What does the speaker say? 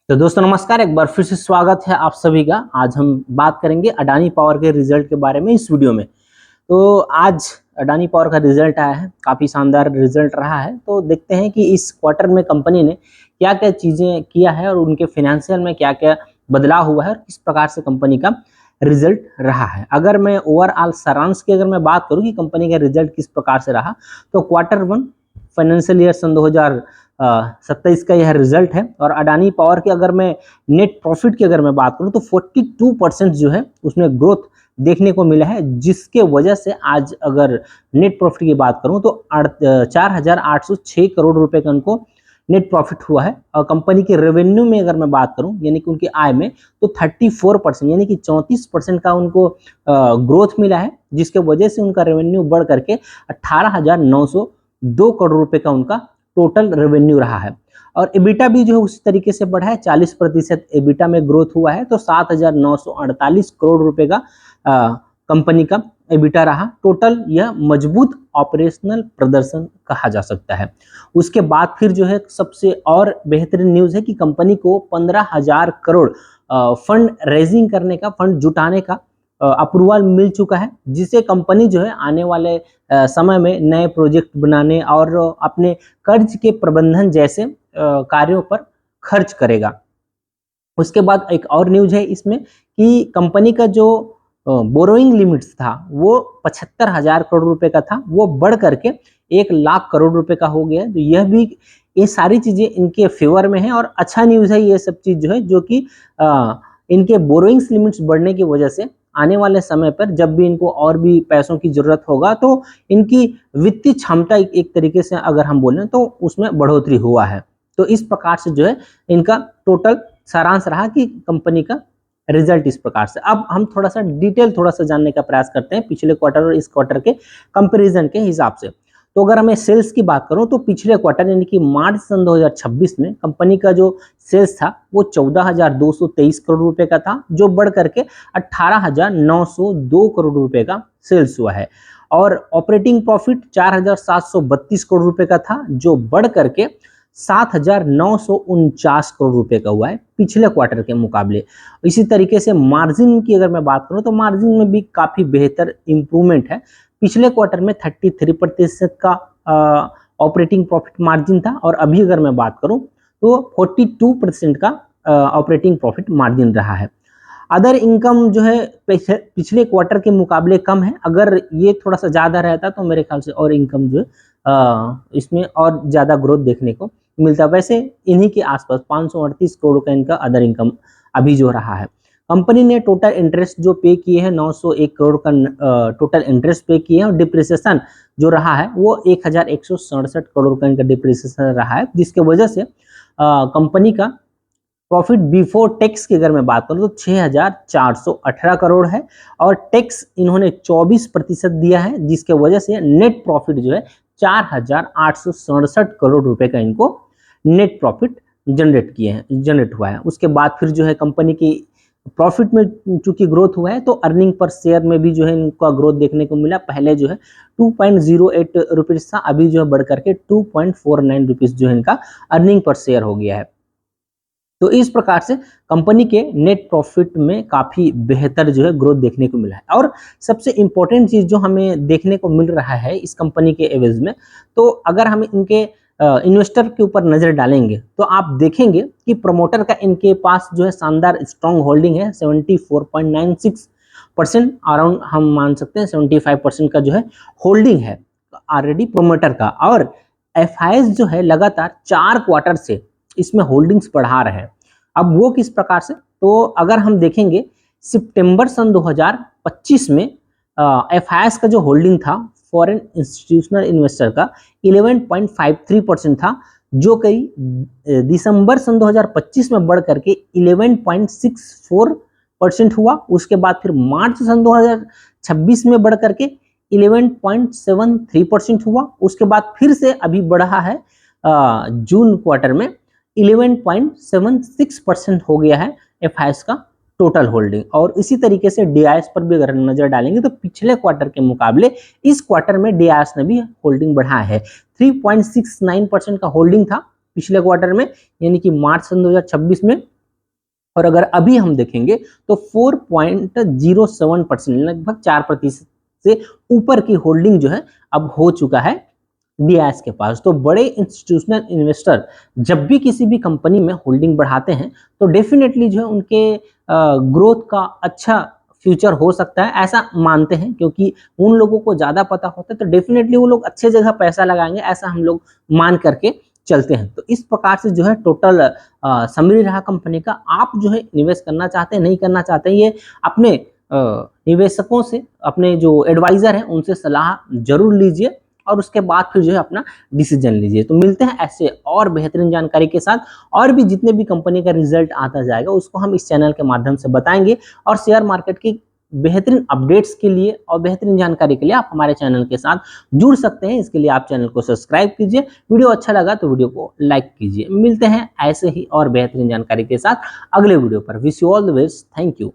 तो दोस्तों नमस्कार, एक बार फिर से स्वागत है आप सभी का। आज हम बात करेंगे अडानी पावर के रिजल्ट के बारे में इस वीडियो में। तो आज अडानी पावर का रिजल्ट आया है, काफ़ी शानदार रिजल्ट रहा है। तो देखते हैं कि इस क्वार्टर में कंपनी ने क्या क्या चीज़ें किया है और उनके फाइनेंशियल में क्या क्या बदलाव हुआ है और किस प्रकार से कंपनी का रिजल्ट रहा है। अगर मैं ओवरऑल सारांश की अगर मैं बात करूँ कि कंपनी का रिजल्ट किस प्रकार से रहा, तो क्वार्टर वन फाइनेंशियल ईयर सन 2027 का यह रिजल्ट है। और अडानी पावर की अगर मैं नेट प्रॉफिट की अगर मैं बात करूं तो 42% जो है उसमें ग्रोथ देखने को मिला है, जिसके वजह से आज अगर नेट प्रॉफिट की बात करूं तो 4,806 करोड़ रुपए का उनको नेट प्रॉफिट हुआ है। और कंपनी के रेवेन्यू में अगर मैं बात करूं यानी कि उनकी आय में, तो 34% यानी कि 34% का उनको ग्रोथ मिला है, जिसके वजह से उनका रेवेन्यू बढ़ करके 18,902 करोड़ रुपए का उनका टोटल रेवेन्यू रहा है। और एबिटा भी जो है उसी तरीके से बढ़ा है, 40% एबिटा में ग्रोथ हुआ है। तो 7,948 करोड़ रुपए का कंपनी का एबिटा रहा। टोटल यह मजबूत ऑपरेशनल प्रदर्शन कहा जा सकता है। उसके बाद फिर जो है सबसे और बेहतरीन न्यूज़ है कि कंपनी को 15,000 करोड़ फंड रेजिंग करने का, फंड जुटाने का अप्रूवल मिल चुका है, जिसे कंपनी जो है आने वाले समय में नए प्रोजेक्ट बनाने और अपने कर्ज के प्रबंधन जैसे कार्यों पर खर्च करेगा। उसके बाद एक और न्यूज है इसमें कि कंपनी का जो बोरोइंग लिमिट्स था वो 75,000 करोड़ रुपए का था, वो बढ़ करके 1,00,000 करोड़ रुपए का हो गया। तो यह भी, ये सारी चीजें इनके फेवर में है और अच्छा न्यूज है ये सब चीज जो है, जो कि इनके बोरोइंग्स लिमिट्स बढ़ने की वजह से आने वाले समय पर जब भी इनको और भी पैसों की जरूरत होगा तो इनकी वित्तीय क्षमता एक तरीके से अगर हम बोलें तो उसमें बढ़ोतरी हुआ है। तो इस प्रकार से जो है इनका टोटल सारांश रहा कि कंपनी का रिजल्ट इस प्रकार से। अब हम थोड़ा सा डिटेल थोड़ा सा जानने का प्रयास करते हैं पिछले क्वार्टर और इस क्वार्टर के कंपैरिजन के हिसाब से। तो अगर मैं सेल्स की बात करूं तो पिछले क्वार्टर यानी कि मार्च सन 2026 में कंपनी का जो सेल्स था वो 14,223 करोड़ रुपए का था, जो बढ़ करके 18,902 करोड़ रुपए का सेल्स हुआ है। और ऑपरेटिंग प्रॉफिट 4,732 करोड़ रुपए का था, जो बढ़ करके 7,949 करोड़ रुपए का हुआ है पिछले क्वार्टर के मुकाबले। इसी तरीके से मार्जिन की अगर मैं बात करूं तो मार्जिन में भी काफी बेहतर इंप्रूवमेंट है। पिछले क्वार्टर में 33% का ऑपरेटिंग प्रॉफिट मार्जिन था, और अभी अगर मैं बात करूं तो 42% का ऑपरेटिंग प्रॉफिट मार्जिन रहा है। अदर इनकम जो है पिछले क्वार्टर के मुकाबले कम है। अगर ये थोड़ा सा ज़्यादा रहता तो मेरे ख्याल से और इनकम जो है इसमें और ज़्यादा ग्रोथ देखने को मिलता। वैसे इन्हीं के आसपास 538 करोड़ का इनका अदर इनकम अभी जो रहा है। कंपनी ने टोटल इंटरेस्ट जो पे किए हैं 901 करोड़ का टोटल इंटरेस्ट पे किए हैं, और डिप्रिसिएशन जो रहा है वो 1,167 करोड़ का इनका डिप्रिसिएशन रहा है, जिसके वजह से कंपनी का प्रॉफिट बिफोर टैक्स की अगर मैं बात करूं तो 6,418 करोड़ है, और टैक्स इन्होंने 24% दिया है, जिसके वजह से नेट प्रॉफिट जो है 4,867 करोड़ रुपए का इनको नेट प्रॉफिट जनरेट हुआ है। उसके बाद फिर जो है कंपनी की प्रॉफिट में चूंकि ग्रोथ हुआ है तो अर्निंग पर शेयर में भी जो है इनका ग्रोथ देखने को मिला। पहले जो है 2.08 रुपीज था, अभी जो है बढ़ करके 2.49 रुपीज जो है इनका अर्निंग पर शेयर हो गया है। तो इस प्रकार से कंपनी के नेट प्रॉफिट में काफी बेहतर जो है ग्रोथ देखने को मिला है। और सबसे इंपॉर्टेंट चीज जो हमें देखने को मिल रहा है इस कंपनी के एवज में, तो अगर हम इनके इन्वेस्टर के ऊपर नजर डालेंगे तो आप देखेंगे कि प्रमोटर का इनके पास जो है शानदार स्ट्रॉन्ग होल्डिंग है 74.96%, अराउंड हम मान सकते हैं 75% का जो है होल्डिंग है ऑलरेडी प्रमोटर का। और एफआईएस जो है लगातार 4 क्वार्टर से इसमें होल्डिंग्स बढ़ा रहे हैं। अब वो किस प्रकार से, तो अगर हम देखेंगे सितंबर सन 2025 में एफआईएस का जो होल्डिंग था फॉरेन इंस्टीट्यूशनल इन्वेस्टर का 11.53% था, जो कई दिसंबर सन 2025 में बढ़ करके 11.64% हुआ। उसके बाद फिर मार्च सन 2026 में बढ़ करके 11.73% हुआ। उसके बाद फिर से अभी बढ़ा है जून क्वार्टर में 11.76% हो गया है एफआईएस का टोटल होल्डिंग। और इसी तरीके से डीआईएस पर भी अगर नजर डालेंगे तो पिछले क्वार्टर के मुकाबले इस क्वार्टर में डीआईएस ने भी होल्डिंग बढ़ाया है। 3.69% का होल्डिंग था पिछले क्वार्टर में, यानी कि मार्च सन 2026 में, और अगर अभी हम देखेंगे तो 4.07%, लगभग 4% से ऊपर की होल्डिंग जो है अब हो चुका है डीआईएस के पास। तो बड़े इंस्टीट्यूशनल इन्वेस्टर जब भी किसी भी कंपनी में होल्डिंग बढ़ाते हैं तो डेफिनेटली जो है उनके ग्रोथ का अच्छा फ्यूचर हो सकता है, ऐसा मानते हैं, क्योंकि उन लोगों को ज़्यादा पता होता है तो डेफिनेटली वो लोग अच्छे जगह पैसा लगाएंगे, ऐसा हम लोग मान करके चलते हैं। तो इस प्रकार से जो है टोटल समरी रहा कंपनी का। आप जो है निवेश करना चाहते हैं नहीं करना चाहते हैं, ये अपने निवेशकों से, अपने जो एडवाइजर हैं उनसे सलाह जरूर लीजिए और उसके बाद फिर जो है अपना डिसीजन लीजिए। तो मिलते हैं ऐसे और बेहतरीन जानकारी के साथ, और भी जितने भी कंपनी का रिजल्ट आता जाएगा उसको हम इस चैनल के माध्यम से बताएंगे। और शेयर मार्केट की बेहतरीन अपडेट्स के लिए और बेहतरीन जानकारी के लिए आप हमारे चैनल के साथ जुड़ सकते हैं। इसके लिए आप चैनल को सब्सक्राइब कीजिए, वीडियो अच्छा लगा तो वीडियो को लाइक कीजिए। मिलते हैं ऐसे ही और बेहतरीन जानकारी के साथ अगले वीडियो पर। Wish you all the best, thank you.